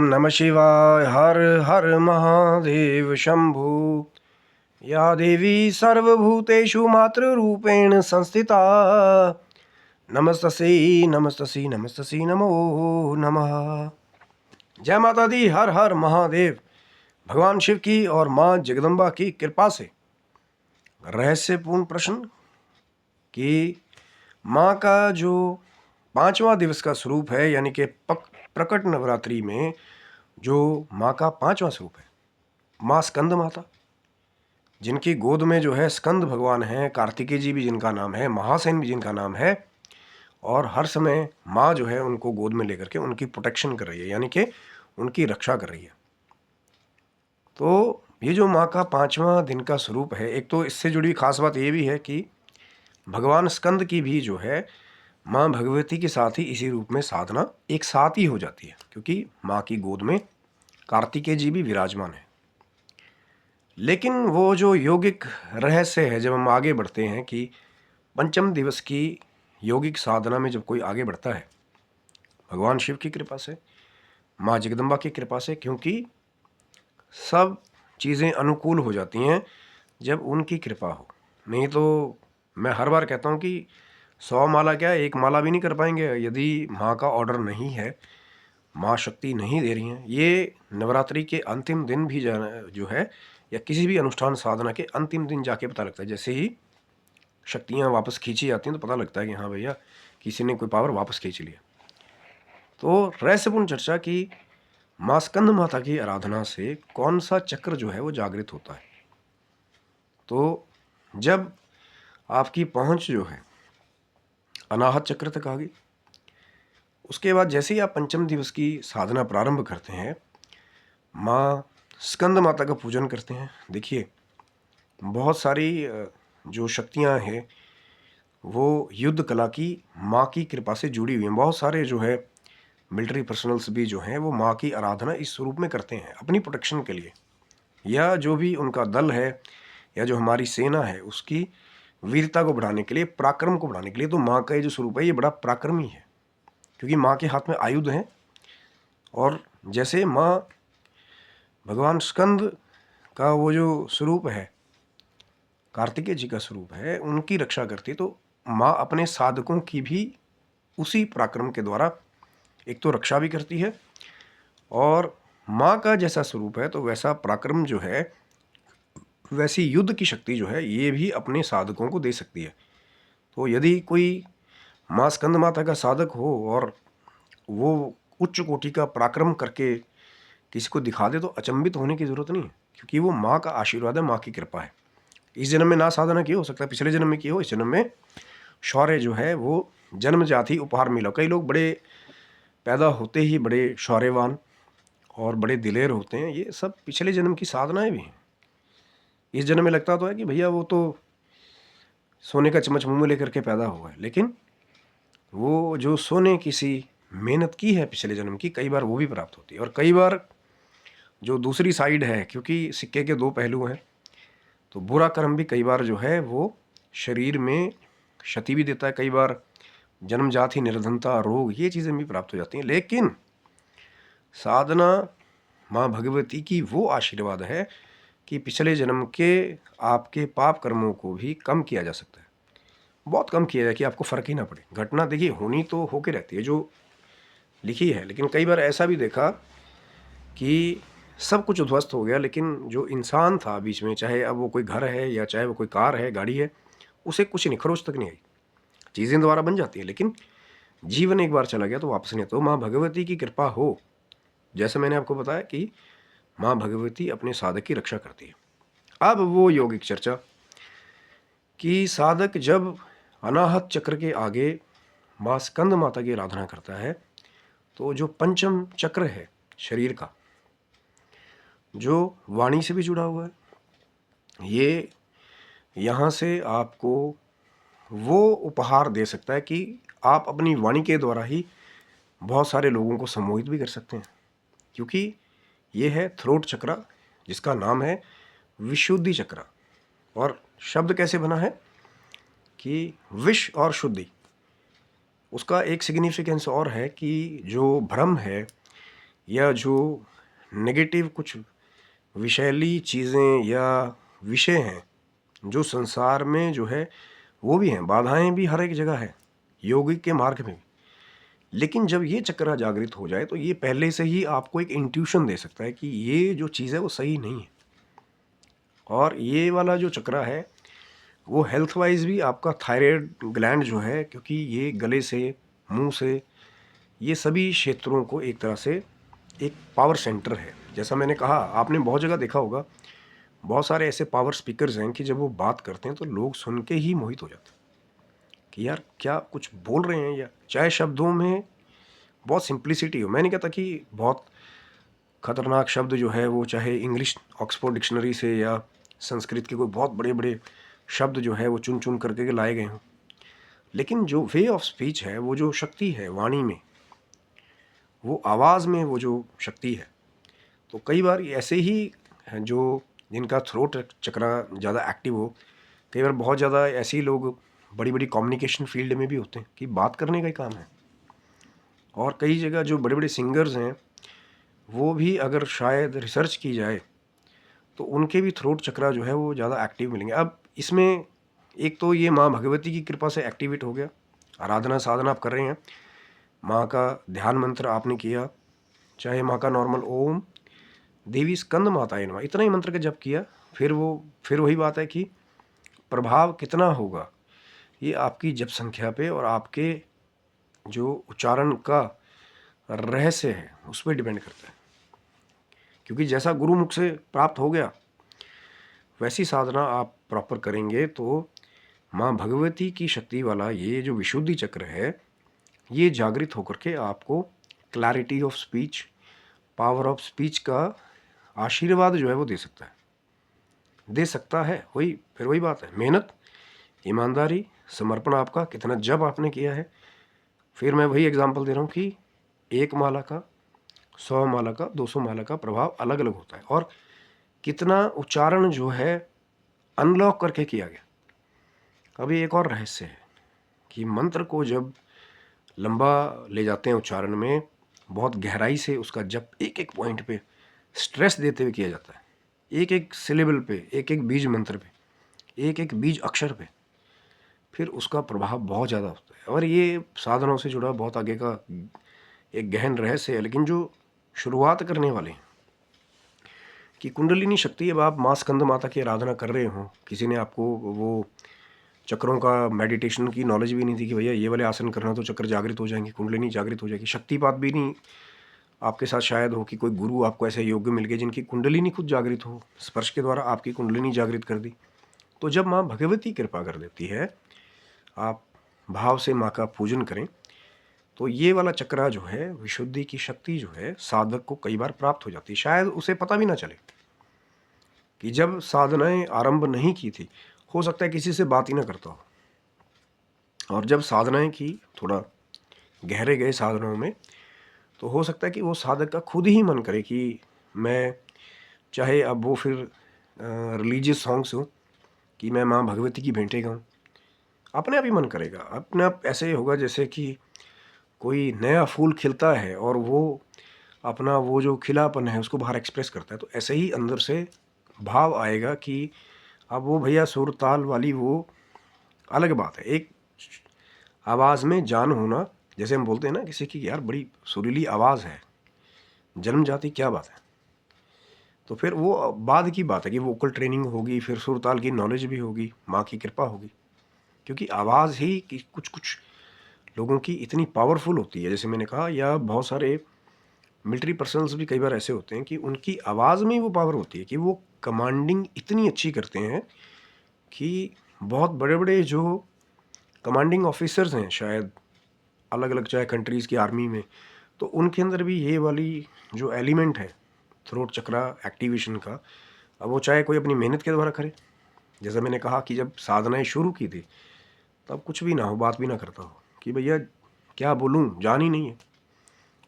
नमः शिवाय। हर हर महादेव शंभु। या देवी सर्वभूतेषु मातृरूपेण संस्थिता। नमस्तस्यै नमस्तस्यै नमस्तस्यै नमो नमः। जय माता दी। हर हर महादेव। भगवान शिव की और माँ जगदम्बा की कृपा से रहस्यपूर्ण प्रश्न कि माँ का जो 5वां दिवस का स्वरूप है, यानी कि प्रकट नवरात्रि में जो माँ का 5वां स्वरूप है, माँ स्कंद माता, जिनकी गोद में जो है स्कंद भगवान हैं, कार्तिकेय जी भी जिनका नाम है, महासेन भी जिनका नाम है, और हर समय माँ जो है उनको गोद में लेकर के उनकी प्रोटेक्शन कर रही है, यानी कि उनकी रक्षा कर रही है। तो ये जो माँ का 5वां दिन का स्वरूप है, एक तो इससे जुड़ी खास बात ये भी है कि भगवान स्कंद की भी जो है माँ भगवती के साथ ही इसी रूप में साधना एक साथ ही हो जाती है, क्योंकि माँ की गोद में कार्तिकेय जी भी विराजमान है। लेकिन वो जो यौगिक रहस्य है, जब हम आगे बढ़ते हैं कि पंचम दिवस की यौगिक साधना में जब कोई आगे बढ़ता है, भगवान शिव की कृपा से, माँ जगदम्बा की कृपा से, क्योंकि सब चीज़ें अनुकूल हो जाती हैं जब उनकी कृपा हो। नहीं तो मैं हर बार कहता हूँ कि 100 माला क्या, एक माला भी नहीं कर पाएंगे यदि माँ का ऑर्डर नहीं है, माँ शक्ति नहीं दे रही हैं। ये नवरात्रि के अंतिम दिन भी जो है, या किसी भी अनुष्ठान साधना के अंतिम दिन जाके पता लगता है। जैसे ही शक्तियाँ वापस खींची जाती हैं तो पता लगता है कि हाँ भैया, किसी ने कोई पावर वापस खींच लिया। तो रहस्यपूर्ण चर्चा की माँ स्कंद माता की आराधना से कौन सा चक्र जो है वो जागृत होता है। तो जब आपकी पहुंच जो है अनाहत चक्र तक आ गई, उसके बाद जैसे ही आप पंचम दिवस की साधना प्रारंभ करते हैं, माँ स्कंद माता का पूजन करते हैं। देखिए, बहुत सारी जो शक्तियाँ हैं वो युद्ध कला की माँ की कृपा से जुड़ी हुई हैं। बहुत सारे जो है मिलिट्री पर्सनल्स भी जो हैं वो माँ की आराधना इस स्वरूप में करते हैं अपनी प्रोटेक्शन के लिए, या जो भी उनका दल है या जो हमारी सेना है उसकी वीरता को बढ़ाने के लिए, पराक्रम को बढ़ाने के लिए। तो माँ का ये जो स्वरूप है ये बड़ा पराक्रमी है, क्योंकि माँ के हाथ में आयुध हैं। और जैसे माँ भगवान स्कंद का वो जो स्वरूप है, कार्तिकेय जी का स्वरूप है, उनकी रक्षा करती है, तो माँ अपने साधकों की भी उसी पराक्रम के द्वारा एक तो रक्षा भी करती है, और माँ का जैसा स्वरूप है तो वैसा पराक्रम जो है, वैसी युद्ध की शक्ति जो है ये भी अपने साधकों को दे सकती है। तो यदि कोई माँ स्कंद माता का साधक हो और वो उच्च कोटि का पराक्रम करके किसी को दिखा दे, तो अचंभित होने की जरूरत नहीं है, क्योंकि वो माँ का आशीर्वाद है, माँ की कृपा है। इस जन्म में ना साधना की हो सकता है पिछले जन्म में की हो, इस जन्म में शौर्य जो है वो जन्मजात ही उपहार मिला। कई लोग बड़े पैदा होते ही बड़े शौर्यवान और बड़े दिलेर होते हैं, ये सब पिछले जन्म की साधनाएं भी हैं। इस जन्म में लगता तो है कि भैया वो तो सोने का चम्मच मुंह में लेकर के पैदा हुआ है, लेकिन वो जो सोने की सी मेहनत की है पिछले जन्म की, कई बार वो भी प्राप्त होती है। और कई बार जो दूसरी साइड है, क्योंकि सिक्के के दो पहलू हैं, तो बुरा कर्म भी कई बार जो है वो शरीर में क्षति भी देता है। कई बार जन्मजात ही निर्धनता, रोग, ये चीज़ें भी प्राप्त हो जाती हैं। लेकिन साधना माँ भगवती की वो आशीर्वाद है कि पिछले जन्म के आपके पाप कर्मों को भी कम किया जा सकता है, बहुत कम किया जाए कि आपको फ़र्क ही ना पड़े। घटना देखिए होनी तो होके रहती है जो लिखी है, लेकिन कई बार ऐसा भी देखा कि सब कुछ उध्वस्त हो गया, लेकिन जो इंसान था बीच में, चाहे अब वो कोई घर है या चाहे वो कोई कार है, गाड़ी है, उसे कुछ नहीं, खरोच तक नहीं आई। चीज़ें दोबारा बन जाती हैं, लेकिन जीवन एक बार चला गया तो वापस नहीं आता। तो माँ भगवती की कृपा हो, जैसे मैंने आपको बताया कि माँ भगवती अपने साधक की रक्षा करती है। अब वो यौगिक चर्चा कि साधक जब अनाहत चक्र के आगे माँ स्कंद माता की आराधना करता है, तो जो पंचम चक्र है शरीर का, जो वाणी से भी जुड़ा हुआ है, ये यहाँ से आपको वो उपहार दे सकता है कि आप अपनी वाणी के द्वारा ही बहुत सारे लोगों को सम्मोहित भी कर सकते हैं। क्योंकि ये है थ्रोट चक्र, जिसका नाम है विशुद्धि चक्र। और शब्द कैसे बना है कि विष और शुद्धि, उसका एक सिग्निफिकेंस और है कि जो भ्रम है या जो नेगेटिव कुछ विषैली चीज़ें या विषय हैं जो संसार में जो है वो भी हैं, बाधाएं भी हर एक जगह है, योगिक के मार्ग में भी। लेकिन जब ये चक्र जागृत हो जाए तो ये पहले से ही आपको एक इंट्यूशन दे सकता है कि ये जो चीज़ है वो सही नहीं है। और ये वाला जो चक्र है वो हेल्थ वाइज भी आपका थायराइड ग्लैंड जो है, क्योंकि ये गले से, मुंह से, ये सभी क्षेत्रों को एक तरह से एक पावर सेंटर है। जैसा मैंने कहा, आपने बहुत जगह देखा होगा, बहुत सारे ऐसे पावर स्पीकर्स हैं कि जब वो बात करते हैं तो लोग सुन के ही मोहित हो जाते हैं कि यार क्या कुछ बोल रहे हैं। या चाहे शब्दों में बहुत सिंप्लिसिटी हो, मैं नहीं कहता कि बहुत खतरनाक शब्द जो है वो चाहे इंग्लिश ऑक्सफोर्ड डिक्शनरी से या संस्कृत के कोई बहुत बड़े बड़े शब्द जो है वो चुन चुन करके लाए गए हों, लेकिन जो वे ऑफ स्पीच है, वो जो शक्ति है वाणी में, वो आवाज़ में वो जो शक्ति है, तो कई बार ऐसे ही हैं जो जिनका थ्रोट चक्रा ज़्यादा एक्टिव हो, कई बार बहुत ज़्यादा ऐसे ही लोग बड़ी बड़ी कम्युनिकेशन फील्ड में भी होते हैं कि बात करने का ही काम है। और कई जगह जो बड़े बड़े सिंगर्स हैं वो भी अगर शायद रिसर्च की जाए तो उनके भी थ्रोट चक्रा जो है वो ज़्यादा एक्टिव मिलेंगे। अब इसमें एक तो ये माँ भगवती की कृपा से एक्टिवेट हो गया, आराधना साधना आप कर रहे हैं, माँ का ध्यान मंत्र आपने किया, चाहे माँ का नॉर्मल ओम देवी स्कंद माताए नमः इतना ही मंत्र का जप किया, फिर वही बात है कि प्रभाव कितना होगा ये आपकी जप संख्या पे और आपके जो उच्चारण का रहस्य है उस पर डिपेंड करता है। क्योंकि जैसा गुरुमुख से प्राप्त हो गया वैसी साधना आप प्रॉपर करेंगे तो माँ भगवती की शक्ति वाला ये जो विशुद्धि चक्र है ये जागृत होकर के आपको clarity of speech, power of speech का आशीर्वाद जो है वो दे सकता है। वही बात है, मेहनत, ईमानदारी, समर्पण आपका कितना जब आपने किया है। फिर मैं वही एग्जांपल दे रहा हूँ कि 1 माला का, 100 माला का, 200 माला का प्रभाव अलग अलग होता है और कितना उच्चारण जो है अनलॉक करके किया गया। अभी एक और रहस्य है कि मंत्र को जब लंबा ले जाते हैं उच्चारण में, बहुत गहराई से उसका जब एक एक पॉइंट पे स्ट्रेस देते हुए किया जाता है, एक एक सिलेबल पे, एक एक बीज मंत्र पे, एक एक बीज अक्षर पे, फिर उसका प्रभाव बहुत ज़्यादा होता है। और ये साधनों से जुड़ा बहुत आगे का एक गहन रहस्य है। लेकिन जो शुरुआत करने वाले हैं कि कुंडलिनी शक्ति, अब आप माँ स्कंद माता की आराधना कर रहे हो, किसी ने आपको वो चक्रों का मेडिटेशन की नॉलेज भी नहीं थी कि भैया ये वाले आसन करना तो चक्र जागृत हो जाएंगे, कुंडलिनी जागृत हो जाएगी, शक्तिपात भी नहीं आपके साथ शायद हो कि कोई गुरु आपको ऐसे योग्य मिल गए जिनकी कुंडलिनी खुद जागृत हो, स्पर्श के द्वारा आपकी कुंडलिनी जागृत कर दी। तो जब माँ भगवती कृपा कर देती है, आप भाव से माँ का पूजन करें, तो ये वाला चक्रा जो है, विशुद्धि की शक्ति जो है, साधक को कई बार प्राप्त हो जाती है। शायद उसे पता भी ना चले कि जब साधनाएं आरंभ नहीं की थी, हो सकता है किसी से बात ही ना करता हो, और जब साधनाएं की, थोड़ा गहरे गए साधनाओं में, तो हो सकता है कि वो साधक का खुद ही मन करे कि मैं, चाहे अब वो फिर रिलीजियस सॉन्ग्स हो कि मैं माँ भगवती की भेंटें गाऊँ, अपने आप ही मन करेगा, अपने आप ऐसे ही होगा जैसे कि कोई नया फूल खिलता है और वो अपना वो जो खिलापन है उसको बाहर एक्सप्रेस करता है, तो ऐसे ही अंदर से भाव आएगा कि अब वो भैया सुर ताल वाली वो अलग बात है, एक आवाज़ में जान होना। जैसे हम बोलते हैं ना किसी की, यार बड़ी सुरीली आवाज़ है, जन्म जाति, क्या बात है, तो फिर वो बाद की बात है कि वोकल ट्रेनिंग होगी, फिर सुर ताल की नॉलेज भी होगी, माँ की कृपा होगी। क्योंकि आवाज़ ही कि कुछ कुछ लोगों की इतनी पावरफुल होती है, जैसे मैंने कहा, या बहुत सारे मिलिट्री पर्सनल्स भी कई बार ऐसे होते हैं कि उनकी आवाज़ में ही वो पावर होती है कि वो कमांडिंग इतनी अच्छी करते हैं कि बहुत बड़े बड़े जो कमांडिंग ऑफिसर्स हैं शायद अलग अलग, चाहे कंट्रीज़ की आर्मी में, तो उनके अंदर भी ये वाली जो एलिमेंट है थ्रोट चक्रा एक्टिवेशन का, अब वो चाहे कोई अपनी मेहनत के द्वारा करे, जैसा मैंने कहा कि जब साधनाएं शुरू की थी तब कुछ भी ना हो, बात भी ना करता हो कि भैया क्या बोलूँ, जान ही नहीं है।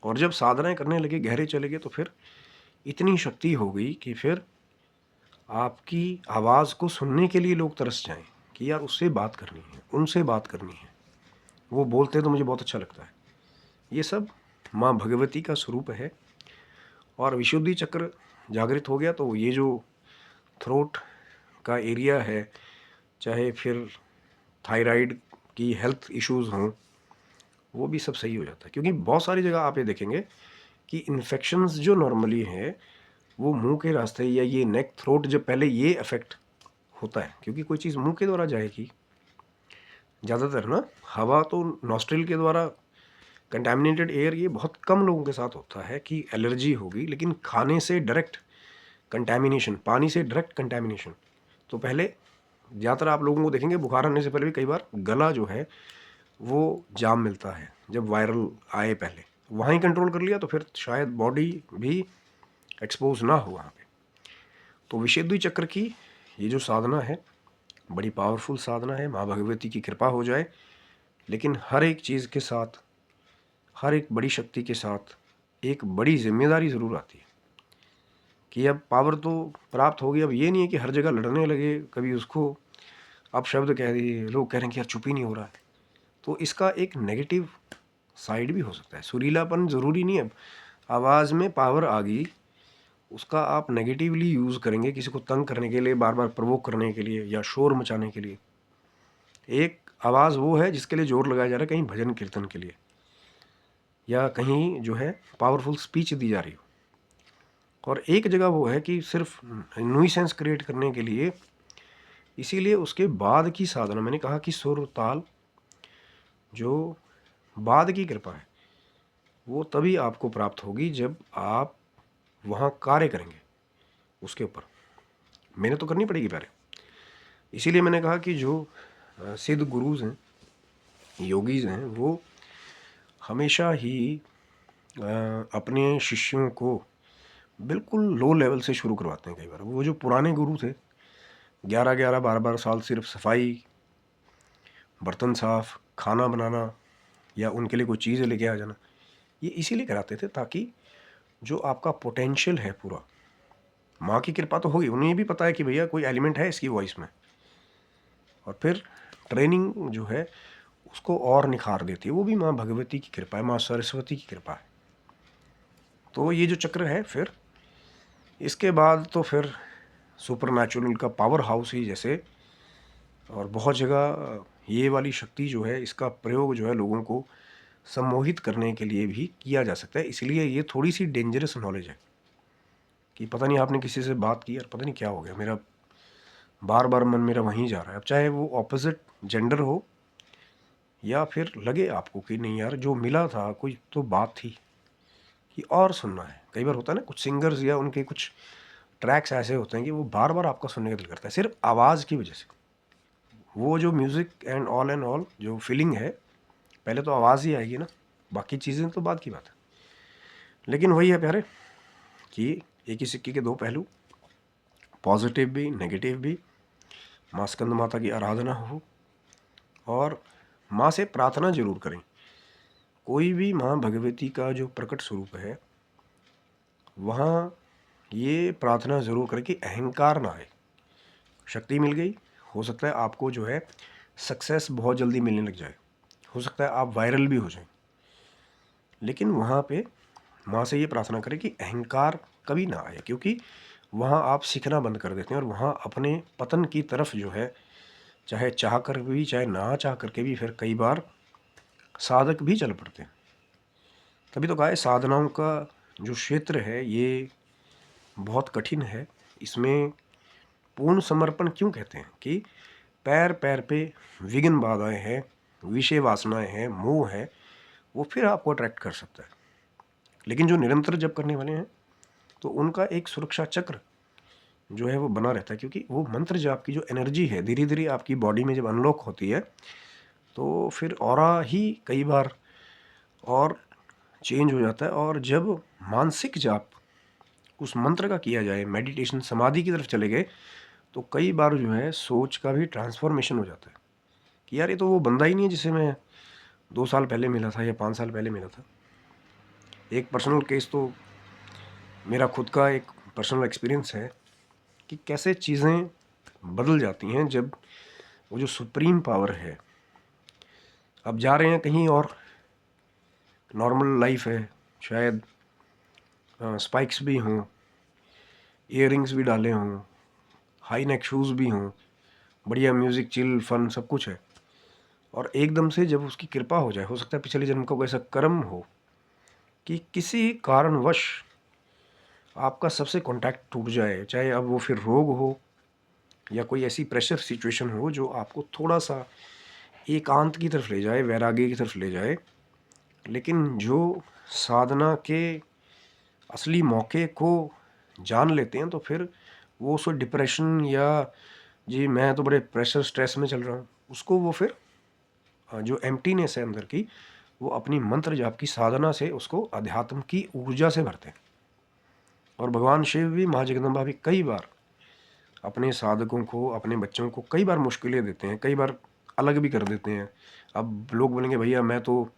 और जब साधनाएं करने लगे, गहरे चले गए, तो फिर इतनी शक्ति हो गई कि फिर आपकी आवाज़ को सुनने के लिए लोग तरस जाएं कि यार उससे बात करनी है, उनसे बात करनी है, वो बोलते हैं तो मुझे बहुत अच्छा लगता है। ये सब माँ भगवती का स्वरूप है। और विशुद्धि चक्र जागृत हो गया तो ये जो थ्रोट का एरिया है, चाहे फिर थायराइड की हेल्थ इश्यूज़ हों, वो भी सब सही हो जाता है। क्योंकि बहुत सारी जगह आप ये देखेंगे कि इन्फेक्शंस जो नॉर्मली हैं वो मुंह के रास्ते या ये नेक थ्रोट, जब पहले ये अफेक्ट होता है, क्योंकि कोई चीज़ मुंह के द्वारा जाएगी ज़्यादातर ना, हवा तो नॉस्ट्रिल के द्वारा कंटामिनेटेड एयर ये बहुत कम लोगों के साथ होता है कि एलर्जी होगी, लेकिन खाने से डायरेक्ट कंटामिनेशन, पानी से डायरेक्ट कंटामिनेशन, तो पहले ज़्यादातर आप लोगों को देखेंगे बुखार आने से पहले भी कई बार गला जो है वो जाम मिलता है। जब वायरल आए पहले वहाँ कंट्रोल कर लिया तो फिर शायद बॉडी भी एक्सपोज ना हो वहाँ पे। तो विशुद्धि चक्र की ये जो साधना है बड़ी पावरफुल साधना है, माँ भगवती की कृपा हो जाए। लेकिन हर एक चीज़ के साथ, हर एक बड़ी शक्ति के साथ एक बड़ी जिम्मेदारी ज़रूर आती है कि अब पावर तो प्राप्त होगी, अब ये नहीं है कि हर जगह लड़ने लगे, कभी उसको आप शब्द कह दिए, लोग कह रहे हैं कि यार चुप ही नहीं हो रहा है, तो इसका एक नेगेटिव साइड भी हो सकता है। सुरीलापन ज़रूरी नहीं है, आवाज़ में पावर आ गई, उसका आप नेगेटिवली यूज़ करेंगे किसी को तंग करने के लिए, बार बार प्रवोक करने के लिए या शोर मचाने के लिए। एक आवाज़ वो है जिसके लिए जोर लगाया जा रहा है, कहीं भजन कीर्तन के लिए या कहीं जो है पावरफुल स्पीच दी जा रही हो, और एक जगह वो है कि सिर्फ न्यूसेंस क्रिएट करने के लिए। इसीलिए उसके बाद की साधना, मैंने कहा कि सुर ताल जो बाद की कृपा है वो तभी आपको प्राप्त होगी जब आप वहाँ कार्य करेंगे, उसके ऊपर मेहनत तो करनी पड़ेगी पहले। इसीलिए मैंने कहा कि जो सिद्ध गुरुज हैं, योगीज हैं, वो हमेशा ही अपने शिष्यों को बिल्कुल लो लेवल से शुरू करवाते हैं। कई बार वो जो पुराने गुरु थे 11-11 12-12 साल सिर्फ सफाई, बर्तन साफ, खाना बनाना या उनके लिए कोई चीज़ लेके आ जाना, ये इसीलिए कराते थे ताकि जो आपका पोटेंशियल है पूरा, माँ की कृपा तो होगी, उन्हें भी पता है कि भैया कोई एलिमेंट है इसकी वॉइस में, और फिर ट्रेनिंग जो है उसको और निखार देती है। वो भी माँ भगवती की कृपा है, माँ सरस्वती की कृपा है। तो ये जो चक्र है, फिर इसके बाद तो फिर सुपर नेचुरल का पावर हाउस ही जैसे, और बहुत जगह ये वाली शक्ति जो है इसका प्रयोग जो है लोगों को सम्मोहित करने के लिए भी किया जा सकता है। इसलिए ये थोड़ी सी डेंजरस नॉलेज है कि पता नहीं आपने किसी से बात की और पता नहीं क्या हो गया, मेरा बार बार मन मेरा वहीं जा रहा है। अब चाहे वो ऑपोजिट जेंडर हो या फिर लगे आपको कि नहीं यार जो मिला था कोई तो बात थी कि और सुनना है। कई बार होता है ना कुछ सिंगर्स या उनके कुछ ट्रैक्स ऐसे होते हैं कि वो बार बार आपका सुनने का दिल करता है सिर्फ आवाज़ की वजह से। वो जो म्यूज़िक एंड ऑल जो फीलिंग है, पहले तो आवाज़ ही आएगी ना, बाकी चीज़ें तो बाद की बात है। लेकिन वही है प्यारे कि एक ही सिक्के के दो पहलू, पॉजिटिव भी नेगेटिव भी। माँ स्कंद माता की आराधना हो और माँ से प्रार्थना जरूर करें। कोई भी माँ भगवती का जो प्रकट स्वरूप है वहाँ ये प्रार्थना ज़रूर करें कि अहंकार ना आए। शक्ति मिल गई, हो सकता है आपको जो है सक्सेस बहुत जल्दी मिलने लग जाए, हो सकता है आप वायरल भी हो जाएं, लेकिन वहाँ पे माँ से ये प्रार्थना करें कि अहंकार कभी ना आए, क्योंकि वहाँ आप सीखना बंद कर देते हैं और वहाँ अपने पतन की तरफ जो है, चाहे चाह कर भी चाहे ना चाह करके भी, फिर कई बार साधक भी चल पड़ते हैं। तभी तो कहा है साधनाओं का जो क्षेत्र है ये बहुत कठिन है। इसमें पूर्ण समर्पण क्यों कहते हैं कि पैर पैर पे विघ्न बाधाएं हैं, विषय वासनाएं हैं, मोह है, वो फिर आपको अट्रैक्ट कर सकता है। लेकिन जो निरंतर जप करने वाले हैं तो उनका एक सुरक्षा चक्र जो है वो बना रहता है, क्योंकि वो मंत्र जाप की जो एनर्जी है धीरे धीरे आपकी बॉडी में जब अनलॉक होती है तो फिर ऑरा ही कई बार और चेंज हो जाता है। और जब मानसिक जाप उस मंत्र का किया जाए, मेडिटेशन समाधि की तरफ चले गए, तो कई बार जो है सोच का भी ट्रांसफॉर्मेशन हो जाता है कि यार ये तो वो बंदा ही नहीं है जिसे मैं 2 साल पहले मिला था या 5 साल पहले मिला था। एक पर्सनल केस तो मेरा खुद का एक पर्सनल एक्सपीरियंस है कि कैसे चीज़ें बदल जाती हैं जब वो जो सुप्रीम पावर है, अब जा रहे हैं कहीं और, नॉर्मल लाइफ है, शायद स्पाइक्स भी हों, इयररिंग्स भी डाले हों, हाई नेक शूज़ भी हों, बढ़िया म्यूज़िक, चिल, फन सब कुछ है, और एकदम से जब उसकी कृपा हो जाए, हो सकता है पिछले जन्म का कोई ऐसा कर्म हो कि किसी कारणवश आपका सबसे कांटेक्ट टूट जाए, चाहे अब वो फिर रोग हो या कोई ऐसी प्रेशर सिचुएशन हो जो आपको थोड़ा सा एकांत की तरफ ले जाए, वैराग्य की तरफ ले जाए, लेकिन जो साधना के असली मौके को जान लेते हैं तो फिर वो उसको डिप्रेशन या जी मैं तो बड़े प्रेशर स्ट्रेस में चल रहा हूँ, उसको वो फिर जो एम्प्टीनेस है अंदर की, वो अपनी मंत्र जाप की साधना से उसको अध्यात्म की ऊर्जा से भरते हैं। और भगवान शिव भी, माँ जगदम्बा भी कई बार अपने साधकों को, अपने बच्चों को कई बार मुश्किलें देते हैं, कई बार अलग भी कर देते हैं। अब लोग बोलेंगे भैया मैं तो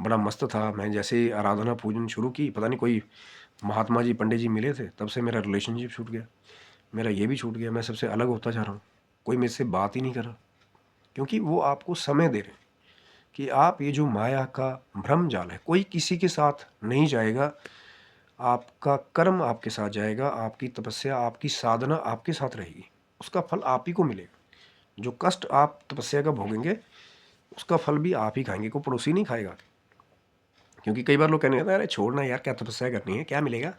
बड़ा मस्त था, मैं जैसे आराधना पूजन शुरू की, पता नहीं कोई महात्मा जी पंडित जी मिले थे, तब से मेरा रिलेशनशिप छूट गया, मेरा ये भी छूट गया, मैं सबसे अलग होता जा रहा हूँ, कोई मेरे से बात ही नहीं कर रहा। क्योंकि वो आपको समय दे रहे हैं कि आप ये जो माया का भ्रम जाल है, कोई किसी के साथ नहीं जाएगा, आपका कर्म आपके साथ जाएगा, आपकी तपस्या, आपकी साधना आपके साथ रहेगी, उसका फल आप ही को मिलेगा। जो कष्ट आप तपस्या का भोगेंगे उसका फल भी आप ही खाएंगे, कोई पड़ोसी नहीं खाएगा। क्योंकि कई बार लोग कहने लगते हैं अरे छोड़ना यार, क्या तपस्या करनी है, क्या मिलेगा,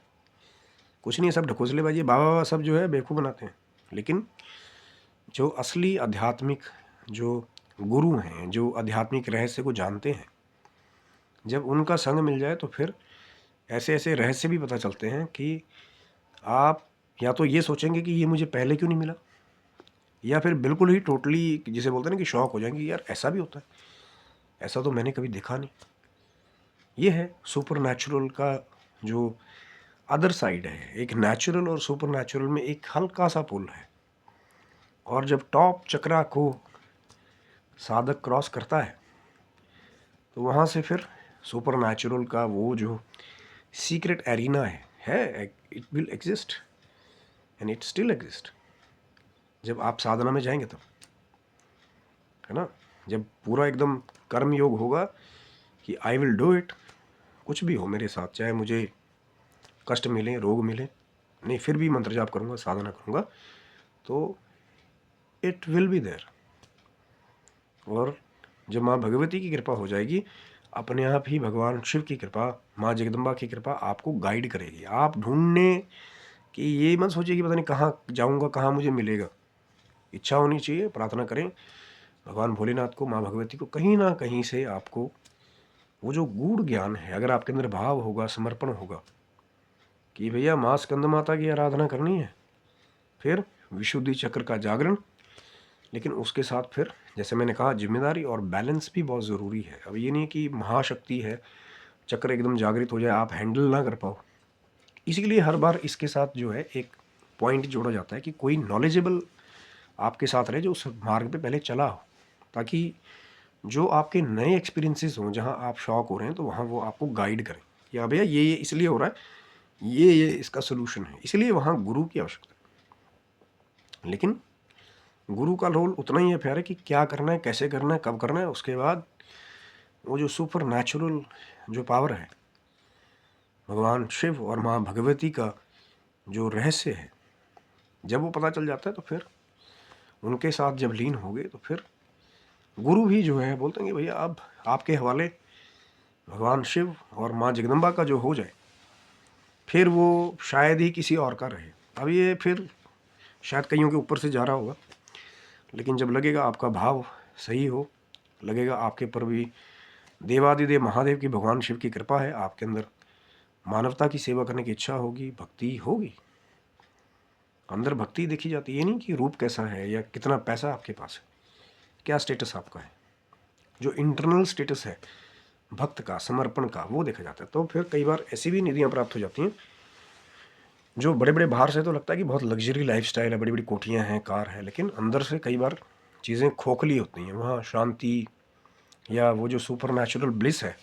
कुछ नहीं है, सब ढकोसलेबाजी, बाबा बाबा सब जो है बेवकूफ़ बनाते हैं। लेकिन जो असली आध्यात्मिक जो गुरु हैं, जो आध्यात्मिक रहस्य को जानते हैं, जब उनका संग मिल जाए तो फिर ऐसे ऐसे रहस्य भी पता चलते हैं कि आप या तो ये सोचेंगे कि ये मुझे पहले क्यों नहीं मिला, या फिर बिल्कुल ही टोटली जिसे बोलते हैं ना कि शौक हो जाएंगे, यार ऐसा भी होता है, ऐसा तो मैंने कभी देखा नहीं। ये है सुपर नेचुरल का जो अदर साइड है। एक नेचुरल और सुपर नेचुरल में एक हल्का सा पुल है, और जब टॉप चक्रा को साधक क्रॉस करता है तो वहाँ से फिर सुपर नेचुरल का वो जो सीक्रेट एरिना है it will exist and it still exist. जब आप साधना में जाएंगे तब, है ना, जब पूरा एकदम कर्म योग होगा कि आई विल डू इट, कुछ भी हो मेरे साथ, चाहे मुझे कष्ट मिले, रोग मिले, नहीं फिर भी मंत्र जाप करूँगा, साधना करूँगा, तो इट विल बी देयर। और जब माँ भगवती की कृपा हो जाएगी, अपने आप ही भगवान शिव की कृपा, माँ जगदम्बा की कृपा आपको गाइड करेगी। आप ढूंढने कि ये मत सोचिए कि पता नहीं कहाँ जाऊँगा, कहाँ मुझे मिलेगा। इच्छा होनी चाहिए, प्रार्थना करें भगवान भोलेनाथ को, माँ भगवती को, कहीं ना कहीं से आपको वो जो गूढ़ ज्ञान है, अगर आपके अंदर भाव होगा, समर्पण होगा कि भैया माँ स्कंद माता की आराधना करनी है, फिर विशुद्धि चक्र का जागरण, लेकिन उसके साथ फिर जैसे मैंने कहा जिम्मेदारी और बैलेंस भी बहुत ज़रूरी है। अब ये नहीं कि महाशक्ति है, चक्र एकदम जागृत हो जाए, आप हैंडल ना कर पाओ। इसीलिए हर बार इसके साथ जो है एक पॉइंट जोड़ा जाता है कि कोई नॉलेजेबल आपके साथ रहे, जो उस मार्ग पे पहले चला हो, ताकि जो आपके नए एक्सपीरियंसेस हों, जहाँ आप शॉक हो रहे हैं, तो वहाँ वो आपको गाइड करें कि हाँ भैया ये इसलिए हो रहा है, ये इसका सोल्यूशन है, इसलिए वहाँ गुरु की आवश्यकता है। लेकिन गुरु का रोल उतना ही है प्यारे कि क्या करना है, कैसे करना है, कब करना है। उसके बाद वो जो सुपर नेचुरल जो पावर है, भगवान शिव और माँ भगवती का जो रहस्य है, जब वो पता चल जाता है तो फिर उनके साथ जब लीन हो गए तो फिर गुरु भी जो है बोलते हैं कि भैया अब आपके हवाले भगवान शिव और माँ जगदम्बा का जो हो जाए, फिर वो शायद ही किसी और का रहे। अब ये फिर शायद कईयों के ऊपर से जा रहा होगा, लेकिन जब लगेगा आपका भाव सही हो, लगेगा आपके पर भी देवादिदेव महादेव की, भगवान शिव की कृपा है, आपके अंदर मानवता की सेवा करने की इच्छा होगी, भक्ति होगी, अंदर भक्ति देखी जाती है। ये नहीं कि रूप कैसा है या कितना पैसा आपके पास है, क्या स्टेटस आपका है, जो इंटरनल स्टेटस है भक्त का, समर्पण का, वो देखा जाता है। तो फिर कई बार ऐसी भी निधियाँ प्राप्त हो जाती हैं जो बड़े बड़े बाहर से तो लगता है कि बहुत लग्जरी लाइफस्टाइल है, बड़ी बड़ी कोठियाँ हैं, कार है, लेकिन अंदर से कई बार चीज़ें खोखली होती हैं। वहाँ शांति या वो जो सुपर नेचुरल ब्लिस है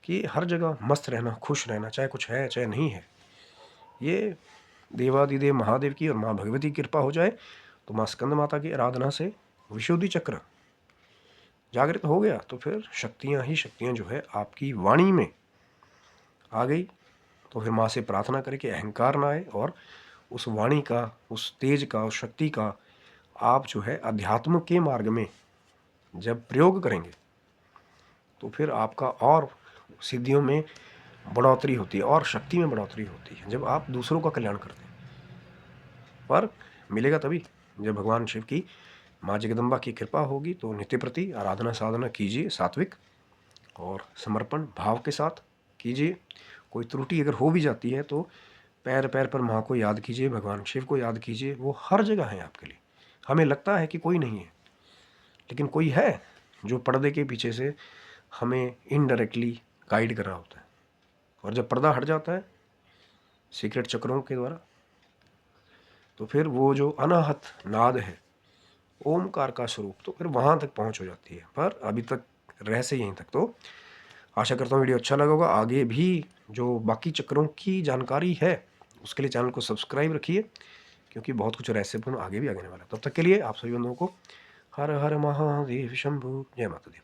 कि हर जगह मस्त रहना, खुश रहना, चाहे कुछ है चाहे नहीं है, ये देवादिदेव महादेव की और माँ भगवती की कृपा हो जाए तो माँ स्कंद माता की आराधना से विशुद्धि चक्र जागृत हो गया, तो फिर शक्तियाँ ही शक्तियाँ जो है आपकी वाणी में आ गई, तो फिर माँ से प्रार्थना करें कि अहंकार ना आए और उस वाणी का, उस तेज का, उस शक्ति का आप जो है अध्यात्म के मार्ग में जब प्रयोग करेंगे तो फिर आपका और सिद्धियों में बढ़ोतरी होती है और शक्ति में बढ़ोतरी होती है जब आप दूसरों का कल्याण करते हैं। पर मिलेगा तभी जब भगवान शिव की, माँ जगदम्बा की कृपा होगी। तो नित्य प्रति आराधना साधना कीजिए सात्विक और समर्पण भाव के साथ कीजिए। कोई त्रुटि अगर हो भी जाती है तो पैर पैर पर माँ को याद कीजिए, भगवान शिव को याद कीजिए। वो हर जगह है आपके लिए। हमें लगता है कि कोई नहीं है, लेकिन कोई है जो पर्दे के पीछे से हमें इनडायरेक्टली गाइड कर रहा होता है। और जब पर्दा हट जाता है सीक्रेट चक्रों के द्वारा, तो फिर वो जो अनाहत नाद है, ओमकार का स्वरूप, तो फिर वहाँ तक पहुँच हो जाती है। पर अभी तक रहस्य यहीं तक। तो आशा करता हूँ वीडियो अच्छा लगा होगा। आगे भी जो बाकी चक्रों की जानकारी है उसके लिए चैनल को सब्सक्राइब रखिए, क्योंकि बहुत कुछ रहस्यपूर्ण आगे भी आने वाला है। तब तक के लिए आप सभी बंधुओं को हर हर महादेव शंभु, जय माता दी।